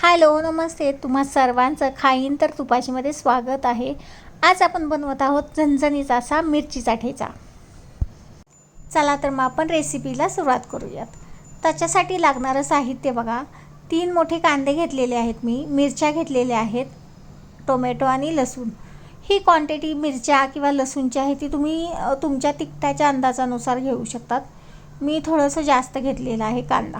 Hello नमस्ते, तुम्हा सर्वांचं खाईन तर तुपाचीमध्ये स्वागत आहे. आज आपण बनवत आहोत झणझणीचा असा मिरचीचा ठेचा. चला तर मग आपण रेसिपीला सुरुवात करूयात. त्याच्यासाठी लागणारं साहित्य बघा, 3 मोठे कांदे घेतलेले आहेत मी, मिरच्या घेतलेल्या आहेत, टोमॅटो आणि लसूण. ही क्वांटिटी मिरच्या किंवा लसूणची आहे ती तुम्ही तुमच्या तिखटाच्या अंदाजानुसार घेऊ शकतात. मी थोडंसं जास्त घेतलेलं आहे कांदा.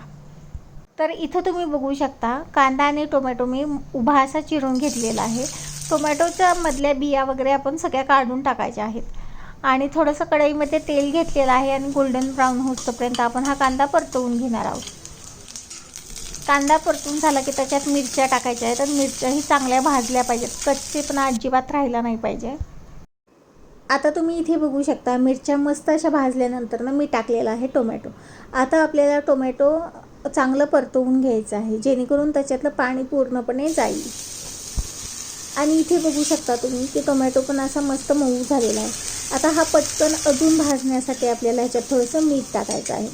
तर इथं तुम्ही बघू शकता कांदा आणि टोमॅटो मी उभा असा चिरून घेतलेला आहे. टोमॅटोच्या मधल्या बिया वगैरे आपण सगळ्या काढून टाकायच्या आहेत. आणि थोडंसं कढईमध्ये तेल घेतलेलं आहे आणि गोल्डन ब्राऊन होईपर्यंत आपण हा कांदा परतवून घेणार आहोत. कांदा परतून झाला की त्याच्यात मिरच्या टाकायच्या आहेत. तर मिरच्याही चांगल्या भाजल्या पाहिजेत, कच्चेपणा अजिबात राहिला नाही पाहिजे. आता तुम्ही इथे बघू शकता मिरच्या मस्त अशा भाजल्यानंतर ना मी टाकलेला आहे टोमॅटो. आता आपल्याला टोमॅटो चांगलं परतवून घ्यायचं आहे, जेणेकरून त्याच्यातलं पाणी पूर्णपणे जाईल. आणि इथे बघू शकता तुम्ही की टोमॅटो पण असा मस्त मऊ झालेला आहे. आता हा पटकन अजून भाजण्यासाठी आपल्याला ह्याच्यात थोडंसं मीठ टाकायचं आहे.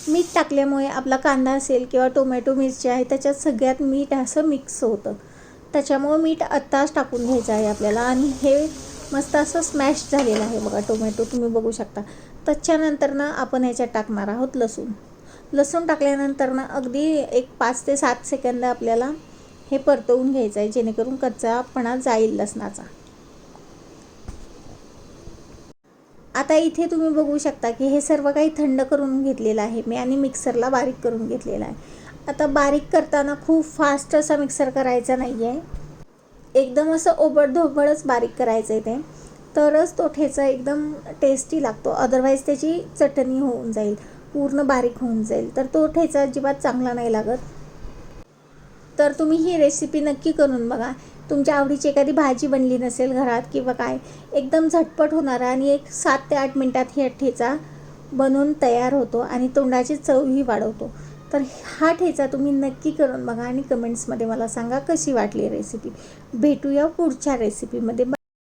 मीठ टाकल्यामुळे आपला कांदा असेल किंवा टोमॅटो मिरची आहे त्याच्यात सगळ्यात मीठ असं मिक्स होतं. त्याच्यामुळं मीठ आत्ताच टाकून घ्यायचं आहे आपल्याला. आणि हे मस्त असं स्मॅश झालेलं आहे बघा टोमॅटो, तुम्ही बघू शकता. त्याच्यानंतर ना आपण ह्याच्यात टाकणार आहोत लसूण. लसूण टाकल्यानंतर ना अगदी एक 5 ते 7 सेकंद आपल्याला हे परतवून घ्यायचं आहे, जेणेकरून कच्चापणा जाईल लसणाचा. आता इथे तुम्ही बघू शकता की हे सर्व काही थंड करून घेतलेलं आहे मी आणि मिक्सरला बारीक करून घेतलेला आहे. आता बारीक करताना खूप फास्ट असा मिक्सर करायचा नाही आहे, एकदम असं ओबडधोबडच बारीक करायचं आहे ते, तरच तो ठेचा एकदम टेस्टी लागतो. अदरवाईज त्याची चटणी होऊन जाईल, पूर्ण बारीक होऊन जाईल, तर तो ठेचा अजिबात चांगला नाही लागत. तर तुम्ही ही रेसिपी नक्की करून बघा. तुमच्या आवडीची एखादी भाजी बनली नसेल घरात किंवा काय, एकदम झटपट होणार आणि एक 7 ते 8 मिनटात ही ठेचा बनवून तयार होतो आणि तोंडाची चवही वाढवतो. तर हा ठेचा तुम्ही नक्की करून बघा आणि कमेंट्समध्ये मला सांगा कशी वाटली रेसिपी. भेटूया पुढच्या रेसिपीमध्ये.